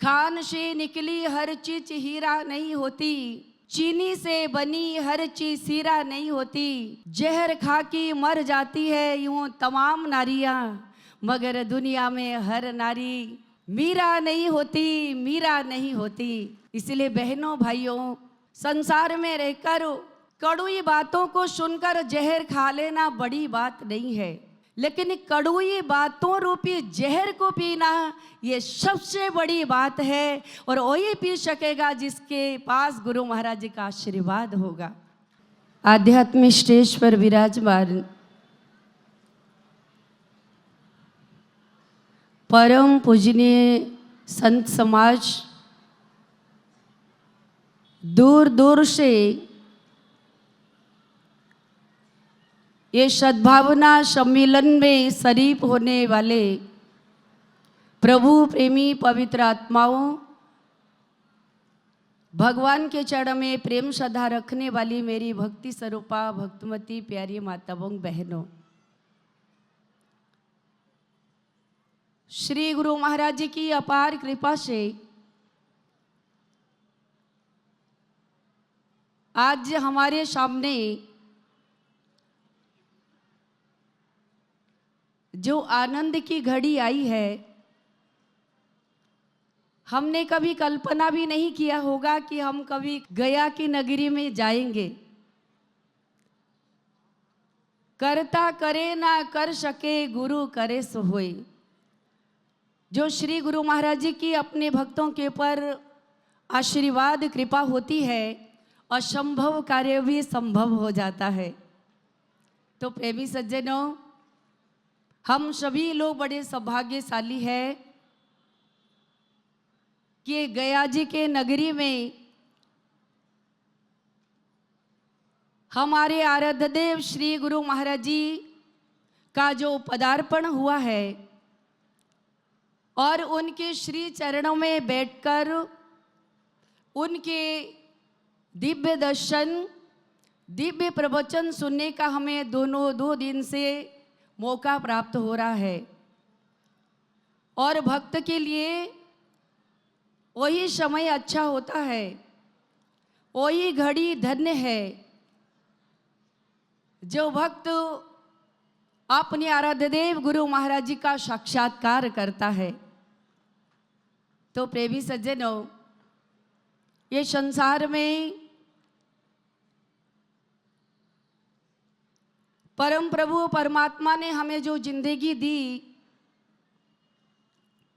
खान से निकली हर चीज हीरा नहीं होती, चीनी से बनी हर चीज सीरा नहीं होती। जहर खा के मर जाती है यूं तमाम नारियां, मगर दुनिया में हर नारी मीरा नहीं होती, मीरा नहीं होती। इसलिए बहनों भाइयों, संसार में रहकर कड़वी बातों को सुनकर जहर खा लेना बड़ी बात नहीं है, लेकिन कड़वी बातों रूपी जहर को पीना ये सबसे बड़ी बात है। और वही पी सकेगा जिसके पास गुरु महाराज जी का आशीर्वाद होगा। आध्यात्मिक स्टेज पर विराजमान परम पूजनीय संत समाज दूर दूर से ये सद्भावना सम्मेलन में शरीक होने वाले प्रभु प्रेमी पवित्र आत्माओं, भगवान के चरण में प्रेम श्रद्धा रखने वाली मेरी भक्ति स्वरूपा भक्तमती प्यारी माताओं बहनों, श्री गुरु महाराज जी की अपार कृपा से आज हमारे सामने जो आनंद की घड़ी आई है, हमने कभी कल्पना भी नहीं किया होगा कि हम कभी गया की नगरी में जाएंगे। करता करे ना कर सके गुरु करे सो होए। जो श्री गुरु महाराज जी की अपने भक्तों के ऊपर आशीर्वाद कृपा होती है, असंभव कार्य भी संभव हो जाता है। तो प्रेमी सज्जनों, हम सभी लोग बड़े सौभाग्यशाली हैं कि गया जी के नगरी में हमारे आराध्य देव श्री गुरु महाराज जी का जो पदार्पण हुआ है और उनके श्री चरणों में बैठकर उनके दिव्य दर्शन, दिव्य प्रवचन सुनने का हमें दो दिन से मौका प्राप्त हो रहा है। और भक्त के लिए वही समय अच्छा होता है, वही घड़ी धन्य है जो भक्त अपने आराध्य देव गुरु महाराज जी का साक्षात्कार करता है। तो प्रेमी सज्जनों, ये संसार में परम प्रभु परमात्मा ने हमें जो जिंदगी दी,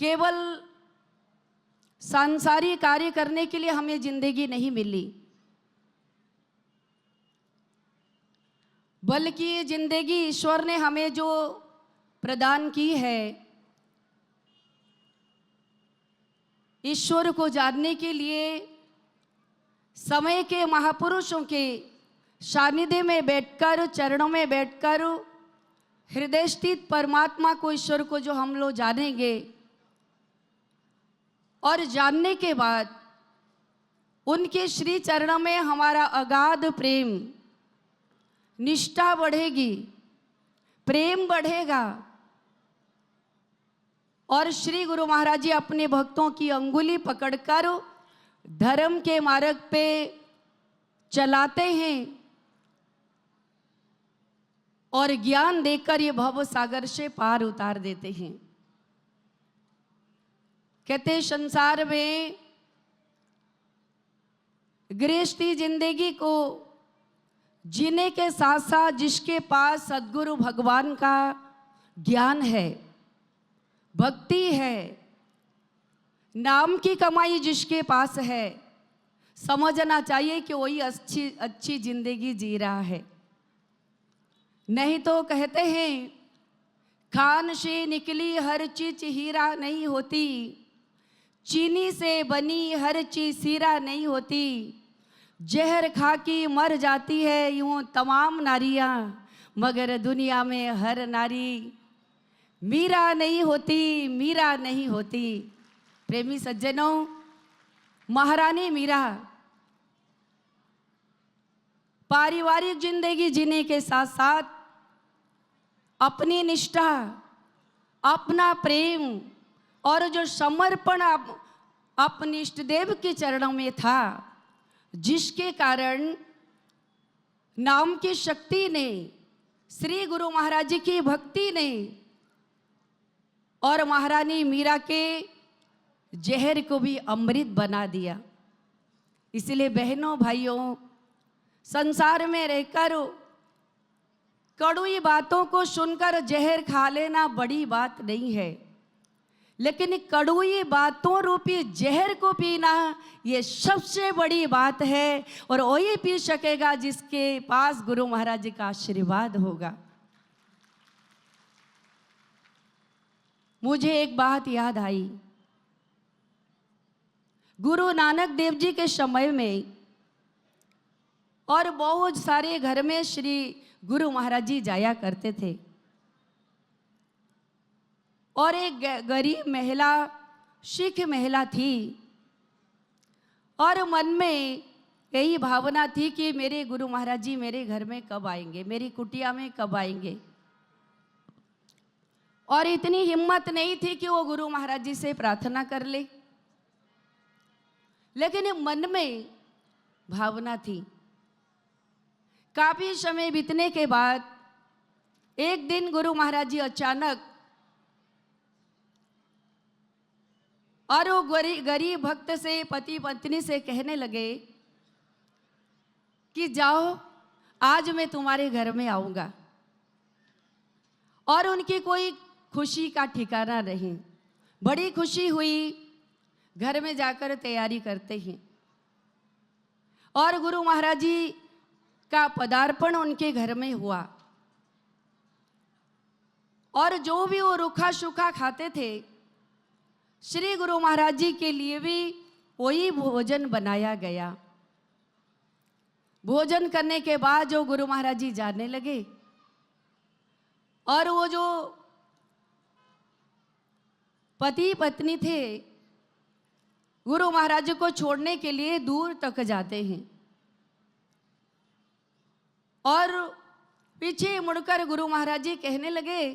केवल सांसारिक कार्य करने के लिए हमें जिंदगी नहीं मिली, बल्कि ये जिंदगी ईश्वर ने हमें जो प्रदान की है, ईश्वर को जानने के लिए समय के महापुरुषों के सानिध्य में बैठकर, चरणों में बैठकर हृदय स्थित परमात्मा को, ईश्वर को जो हम लोग जानेंगे और जानने के बाद उनके श्री चरणों में हमारा अगाध प्रेम, निष्ठा बढ़ेगी, प्रेम बढ़ेगा और श्री गुरु महाराज जी अपने भक्तों की अंगुली पकड़कर धर्म के मार्ग पे चलाते हैं और ज्ञान देकर ये भव सागर से पार उतार देते हैं। कहते संसार में गृहस्थी जिंदगी को जीने के साथ साथ जिसके पास सद्गुरु भगवान का ज्ञान है, भक्ति है, नाम की कमाई जिसके पास है, समझना चाहिए कि वही अच्छी जिंदगी जी रहा है। नहीं तो कहते हैं खान से निकली हर चीज हीरा नहीं होती, चीनी से बनी हर चीज सीरा नहीं होती। जहर खा के मर जाती है यूं तमाम नारियां, मगर दुनिया में हर नारी मीरा नहीं होती, मीरा नहीं होती। प्रेमी सज्जनों, महारानी मीरा पारिवारिक जिंदगी जीने के साथ साथ अपनी निष्ठा, अपना प्रेम और जो समर्पण अपने इष्ट देव के चरणों में था, जिसके कारण नाम की शक्ति ने, श्री गुरु महाराज जी की भक्ति ने और महारानी मीरा के जहर को भी अमृत बना दिया। इसलिए बहनों भाइयों, संसार में रहकर कड़वी बातों को सुनकर जहर खा लेना बड़ी बात नहीं है, लेकिन कड़वी बातों रूपी जहर को पीना ये सबसे बड़ी बात है। और वही पी सकेगा जिसके पास गुरु महाराज जी का आशीर्वाद होगा। मुझे एक बात याद आई, गुरु नानक देव जी के समय में और बहुत सारे घर में श्री गुरु महाराज जी जाया करते थे, और एक गरीब महिला, सिख महिला थी, और मन में यही भावना थी कि मेरे गुरु महाराज जी मेरे घर में कब आएंगे, मेरी कुटिया में कब आएंगे। और इतनी हिम्मत नहीं थी कि वो गुरु महाराज जी से प्रार्थना कर ले, लेकिन मन में भावना थी। काफी समय बीतने के बाद एक दिन गुरु महाराज जी अचानक, और वो गरीब भक्त से, पति पत्नी से कहने लगे कि जाओ, आज मैं तुम्हारे घर में आऊंगा। और उनकी कोई खुशी का ठिकाना नहीं, बड़ी खुशी हुई। घर में जाकर तैयारी करते हैं, और गुरु महाराज जी का पदार्पण उनके घर में हुआ। और जो भी वो रूखा सूखा खाते थे, श्री गुरु महाराज जी के लिए भी वही भोजन बनाया गया। भोजन करने के बाद जो गुरु महाराज जी जाने लगे, और वो जो पति पत्नी थे गुरु महाराज जी को छोड़ने के लिए दूर तक जाते हैं, और पीछे मुड़कर गुरु महाराज जी कहने लगे,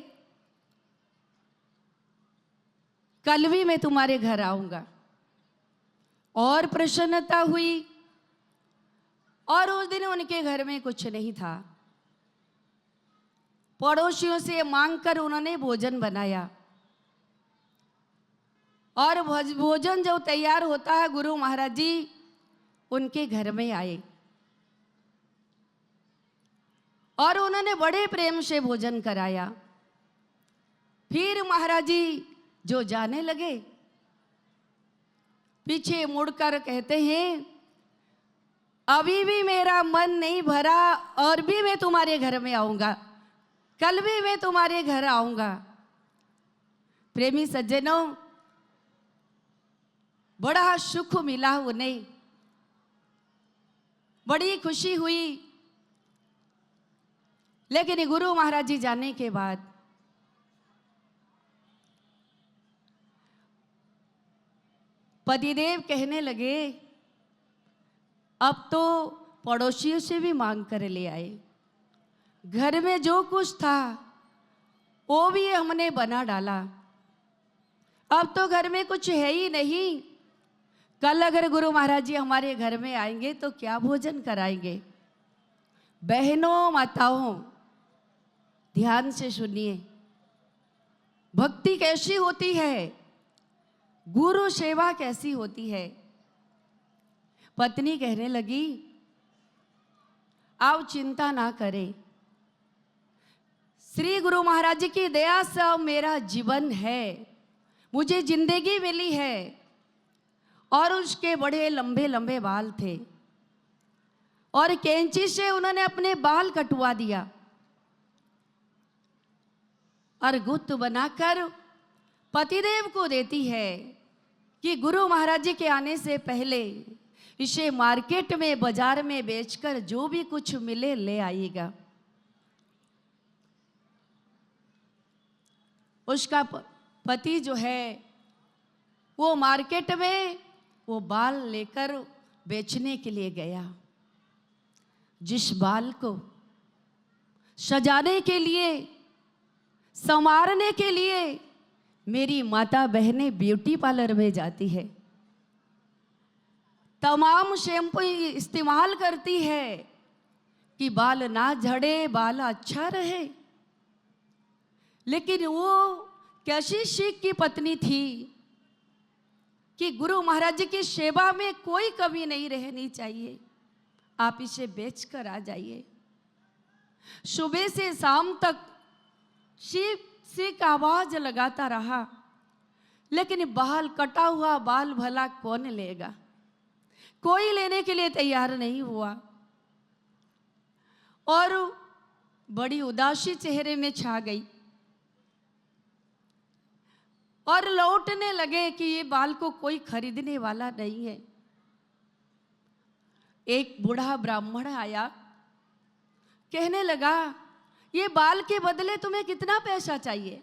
कल भी मैं तुम्हारे घर आऊंगा। और प्रसन्नता हुई, और उस दिन उनके घर में कुछ नहीं था। पड़ोसियों से मांगकर उन्होंने भोजन बनाया, और भोजन जब तैयार होता है, गुरु महाराज जी उनके घर में आए, और उन्होंने बड़े प्रेम से भोजन कराया। फिर महाराज जी जो जाने लगे, पीछे मुड़कर कहते हैं, अभी भी मेरा मन नहीं भरा, और भी मैं तुम्हारे घर में आऊंगा, कल भी मैं तुम्हारे घर आऊंगा। प्रेमी सज्जनों, बड़ा सुख मिला उन्हें, बड़ी खुशी हुई। लेकिन गुरु महाराज जी जाने के बाद पतिदेव कहने लगे, अब तो पड़ोसियों से भी मांग कर ले आए, घर में जो कुछ था वो भी हमने बना डाला, अब तो घर में कुछ है ही नहीं। कल अगर गुरु महाराज जी हमारे घर में आएंगे तो क्या भोजन कराएंगे। बहनों माताओं, ध्यान से सुनिए, भक्ति कैसी होती है, गुरु सेवा कैसी होती है। पत्नी कहने लगी, आप चिंता ना करें, श्री गुरु महाराज जी की दया से मेरा जीवन है, मुझे जिंदगी मिली है। और उसके बड़े लंबे लंबे बाल थे, और कैंची से उन्होंने अपने बाल कटवा दिया, और गुत्त बनाकर पतिदेव को देती है कि गुरु महाराज जी के आने से पहले इसे मार्केट में, बाजार में बेचकर जो भी कुछ मिले ले आइएगा। उसका पति जो है वो मार्केट में वो बाल लेकर बेचने के लिए गया। जिस बाल को सजाने के लिए, संवारने के लिए मेरी माता बहनें ब्यूटी पार्लर में जाती है, तमाम शैम्पू इस्तेमाल करती है कि बाल ना झड़े, बाल अच्छा रहे। लेकिन वो कैसी शीख की पत्नी थी कि गुरु महाराज जी की सेवा में कोई कमी नहीं रहनी चाहिए, आप इसे बेच कर आ जाइए। सुबह से शाम तक शीख आवाज लगाता रहा, लेकिन बाल कटा हुआ बाल भला कौन लेगा, कोई लेने के लिए तैयार नहीं हुआ। और बड़ी उदासी चेहरे में छा गई और लौटने लगे कि ये बाल को कोई खरीदने वाला नहीं है। एक बूढ़ा ब्राह्मण आया, कहने लगा, ये बाल के बदले तुम्हें कितना पैसा चाहिए?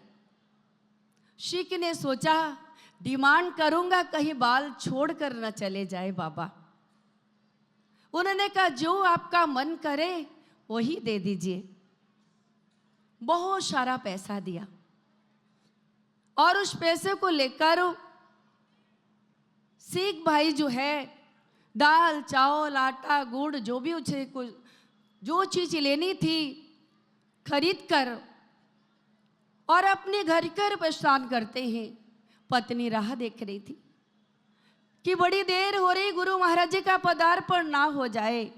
शीख ने सोचा, डिमांड करूंगा कहीं बाल छोड़कर न चले जाए बाबा। उन्होंने कहा, जो आपका मन करे वही दे दीजिए। बहुत सारा पैसा दिया और उस पैसे को लेकर शीख भाई जो है दाल चावल आटा गुड़ जो भी उसे जो चीज लेनी थी खरीद कर और अपने घर कर प्रस्थान करते हैं। पत्नी राह देख रही थी कि बड़ी देर हो रही, गुरु महाराज जी का पदार्पण ना हो जाए।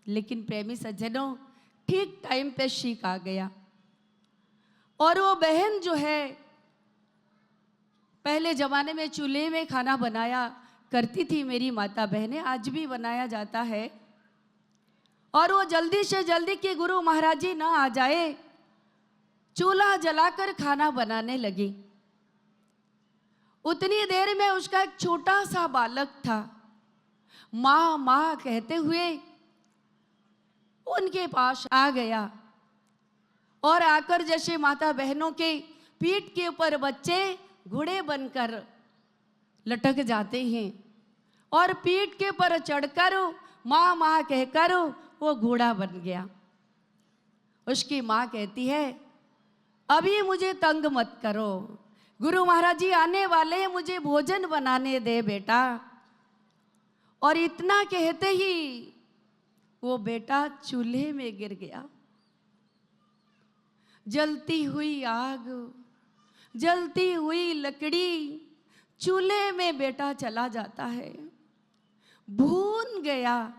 लेकिन प्रेमी सज्जनों, ठीक टाइम पे शीख आ गया और वो बहन जो है पहले जमाने में चूल्हे में खाना बनाया करती थी मेरी माता बहनें, आज भी बनाया जाता है। और वो जल्दी से जल्दी कि गुरु महाराज जी ना आ जाए, चूल्हा जलाकर खाना बनाने लगी। उतनी देर में उसका एक छोटा सा बालक था, माँ माँ कहते हुए उनके पास आ गया और आकर जैसे माता बहनों के पीठ के ऊपर बच्चे घोड़े बनकर लटक जाते हैं और पीठ के ऊपर चढ़कर माँ माँ कहकर वो घोड़ा बन गया। उसकी माँ कहती है, अभी मुझे तंग मत करो, गुरु महाराज जी आने वाले हैं, मुझे भोजन बनाने दे बेटा। और इतना कहते ही वो बेटा चूल्हे में गिर गया। जलती हुई आग, जलती हुई लकड़ी, चूल्हे में बेटा चला जाता है, भून गया।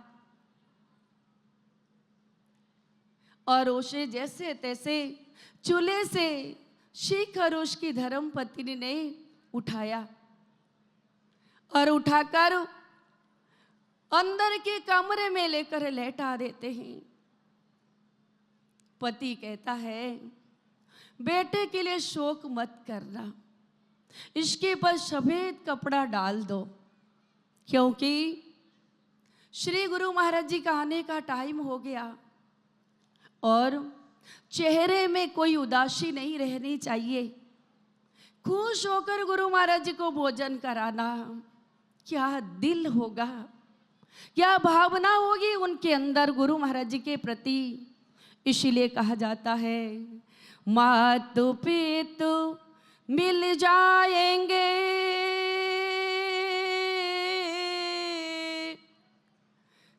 और उसे जैसे तैसे चूल्हे से शीख और उसकी धर्म पत्नी ने उठाया और उठाकर अंदर के कमरे में लेकर लेटा देते हैं। पति कहता है, बेटे के लिए शोक मत करना, इसके ऊपर सफेद कपड़ा डाल दो, क्योंकि श्री गुरु महाराज जी का आने का टाइम हो गया और चेहरे में कोई उदासी नहीं रहनी चाहिए। खुश होकर गुरु महाराज जी को भोजन कराना, क्या दिल होगा, क्या भावना होगी उनके अंदर गुरु महाराज जी के प्रति। इसीलिए कहा जाता है, मातु पितु मिल जाएंगे,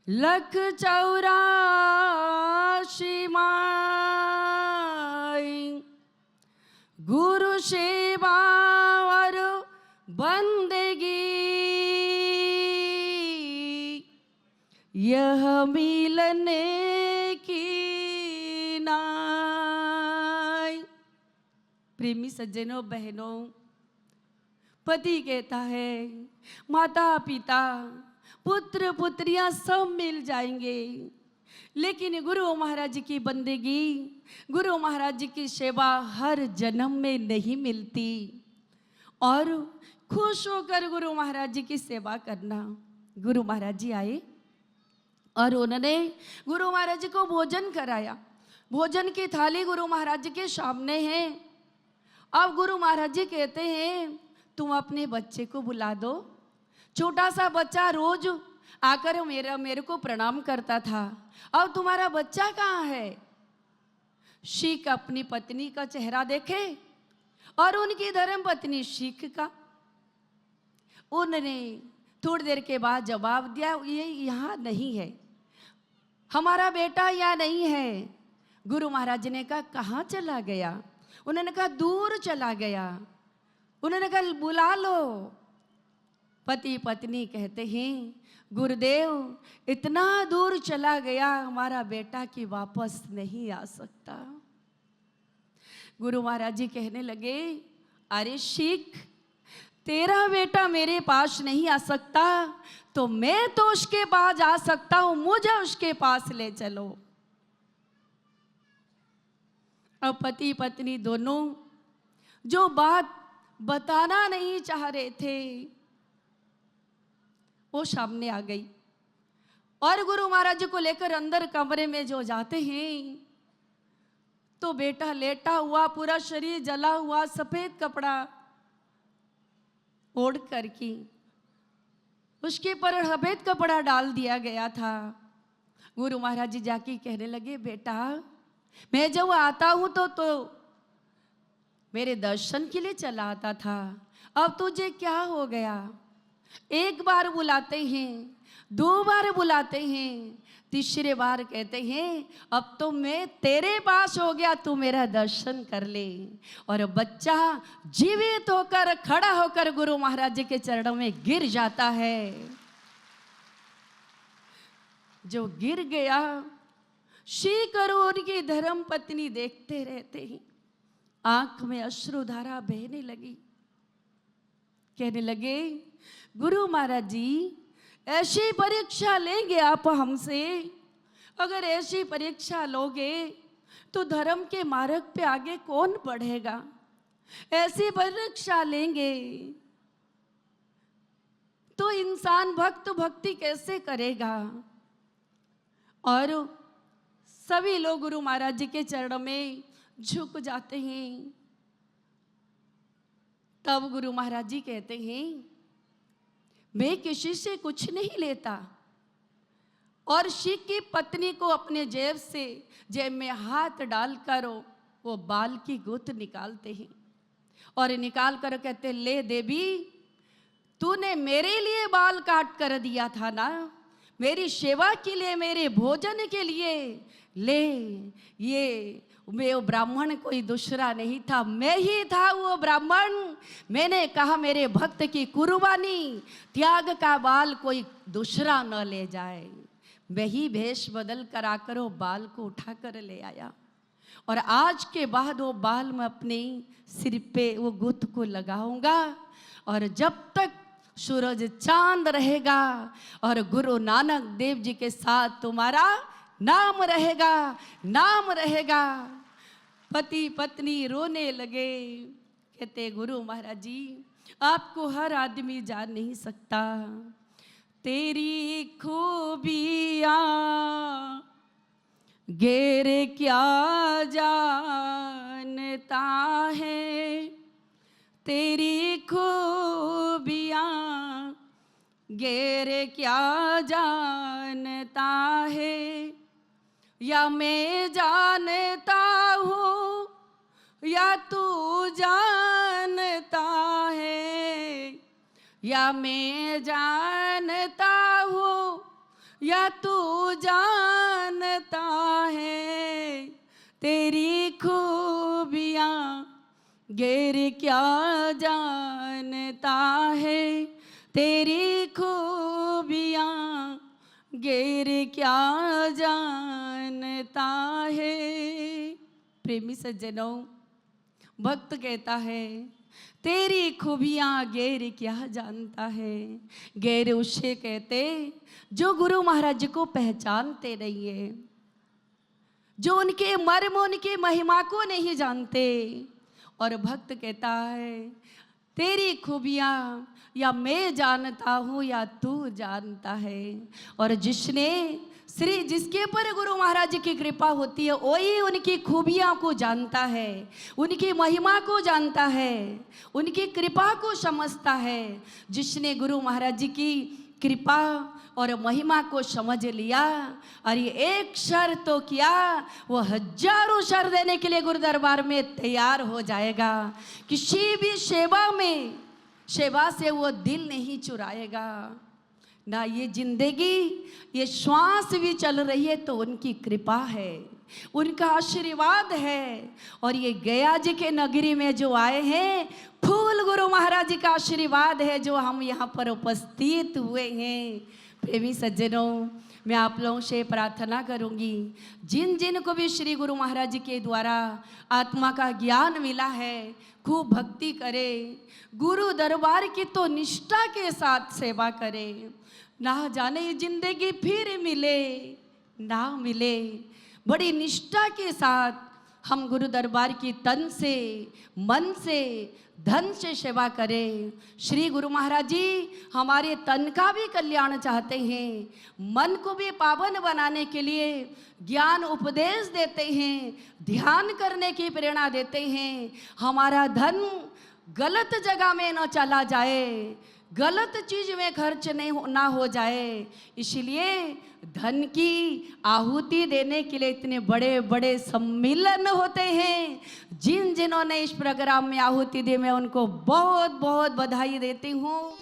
लख 84 माई, गुरु सेवा और बंदगी, यह मिलने की नाई। प्रेमी सज्जनों बहनों, पति कहता है, माता पिता पुत्र पुत्रियां सब मिल जाएंगे, लेकिन गुरु महाराज जी की बंदगी, गुरु महाराज जी की सेवा हर जन्म में नहीं मिलती। और खुश होकर गुरु महाराज जी की सेवा करना। गुरु महाराज जी आए और उन्होंने गुरु महाराज जी को भोजन कराया। भोजन की थाली गुरु महाराज जी के सामने है। अब गुरु महाराज जी कहते हैं, तुम अपने बच्चे को बुला दो। छोटा सा बच्चा रोज आकर मेरे को प्रणाम करता था, अब तुम्हारा बच्चा कहाँ है? शीख अपनी पत्नी का चेहरा देखे और उनकी धर्म पत्नी शीख का। उन्होंने थोड़ी देर के बाद जवाब दिया, ये यहाँ नहीं है, हमारा बेटा यहाँ नहीं है। गुरु महाराज ने कहा कहाँ चला गया? उन्होंने कहा दूर चला गया। उन्होंने कहा बुला लो। पति पत्नी कहते हैं गुरुदेव इतना दूर चला गया, हमारा बेटा कि वापस नहीं आ सकता। गुरु महाराज जी कहने लगे अरे शिख, तेरा बेटा मेरे पास नहीं आ सकता तो मैं तो उसके पास आ सकता हूं, मुझे उसके पास ले चलो। अब पति पत्नी दोनों जो बात बताना नहीं चाह रहे थे वो सामने आ गई, और गुरु महाराज जी को लेकर अंदर कमरे में जो जाते हैं तो बेटा लेटा हुआ, पूरा शरीर जला हुआ, सफेद कपड़ा ओढ़ करके उसके पर सफेद कपड़ा डाल दिया गया था। गुरु महाराज जी जाके कहने लगे बेटा मैं जब आता हूं तो मेरे दर्शन के लिए चला आता था, अब तुझे क्या हो गया? एक बार बुलाते हैं, दो बार बुलाते हैं, तीसरे बार कहते हैं अब तो मैं तेरे पास हो गया, तू मेरा दर्शन कर ले। और बच्चा जीवित होकर खड़ा होकर गुरु महाराज जी के चरणों में गिर जाता है। जो गिर गया, शी करो उनकी धर्म पत्नी देखते रहते हैं, आंख में अश्रुधारा बहने लगी। कहने लगे गुरु महाराज जी ऐसी परीक्षा लेंगे आप हमसे? अगर ऐसी परीक्षा लोगे तो धर्म के मार्ग पे आगे कौन बढ़ेगा? ऐसी परीक्षा लेंगे तो इंसान भक्ति कैसे करेगा? और सभी लोग गुरु महाराज जी के चरणों में झुक जाते हैं। तब गुरु महाराज जी कहते हैं मैं किसी से कुछ नहीं लेता, और शिख की पत्नी को अपने जेब में हाथ डालकर वो बाल की गुत्थ निकालते हैं, और निकाल कर कहते ले देवी, तूने मेरे लिए बाल काट कर दिया था ना, मेरी सेवा के लिए, मेरे भोजन के लिए, ले ये मैं वो ब्राह्मण कोई दूसरा नहीं था, मैं ही था वो ब्राह्मण। मैंने कहा मेरे भक्त की कुर्बानी, त्याग का बाल कोई दूसरा न ले जाए। मैं ही भेष बदल कर आकर वो बाल को उठा कर ले आया, और आज के बाद वो बाल मैं अपने सिर पे वो गुत्थ को लगाऊंगा, और जब तक सूरज चांद रहेगा और गुरु नानक देव जी के साथ तुम्हारा नाम रहेगा, नाम रहेगा। पति पत्नी रोने लगे, कहते गुरु महाराज जी आपको हर आदमी जान नहीं सकता, तेरी खूबियाँ गैर क्या जानता है, तेरी खूबियाँ गैर क्या जानता है, या मैं जानता हूँ या तू जानता है, या मैं जानता हूँ या तू जानता है, तेरी खूबियाँ गैर क्या जानता है, तेरी खूबियाँ गैर क्या जानता है। प्रेमी सज्जनों, भक्त कहता है तेरी खूबियाँ गैर क्या जानता है। गैर उसे कहते जो गुरु महाराज को पहचानते नहीं है, जो उनके मर्म उनकी महिमा को नहीं जानते। और भक्त कहता है तेरी खूबियाँ या मैं जानता हूँ या तू जानता है। और जिसके ऊपर गुरु महाराज की कृपा होती है वही उनकी खूबियाँ को जानता है, उनकी महिमा को जानता है, उनकी कृपा को समझता है। जिसने गुरु महाराज जी की कृपा और महिमा को समझ लिया और ये एक शर तो किया, वो हजारों शर देने के लिए गुरु दरबार में तैयार हो जाएगा। किसी भी सेवा में सेवा से वो दिल नहीं चुराएगा ना। ये जिंदगी, ये श्वास भी चल रही है तो उनकी कृपा है, उनका आशीर्वाद है। और ये गया जी के नगरी में जो आए हैं, फूल गुरु महाराज जी का आशीर्वाद है जो हम यहाँ पर उपस्थित हुए हैं। प्रेमी सज्जनों, मैं आप लोगों से प्रार्थना करूंगी, जिन जिन को भी श्री गुरु महाराज जी के द्वारा आत्मा का ज्ञान मिला है, खूब भक्ति करे, गुरु दरबार की तो निष्ठा के साथ सेवा करे। ना जाने ये जिंदगी फिर मिले ना मिले, बड़ी निष्ठा के साथ हम गुरु दरबार की तन से, मन से, धन से सेवा करें। श्री गुरु महाराज जी हमारे तन का भी कल्याण चाहते हैं, मन को भी पावन बनाने के लिए ज्ञान उपदेश देते हैं, ध्यान करने की प्रेरणा देते हैं। हमारा धन गलत जगह में न चला जाए, गलत चीज में खर्च ना हो जाए, इसलिए धन की आहुति देने के लिए इतने बड़े बड़े सम्मेलन होते हैं। जिन जिन्होंने इस प्रोग्राम में आहुति दी, मैं उनको बहुत बहुत बधाई देती हूँ।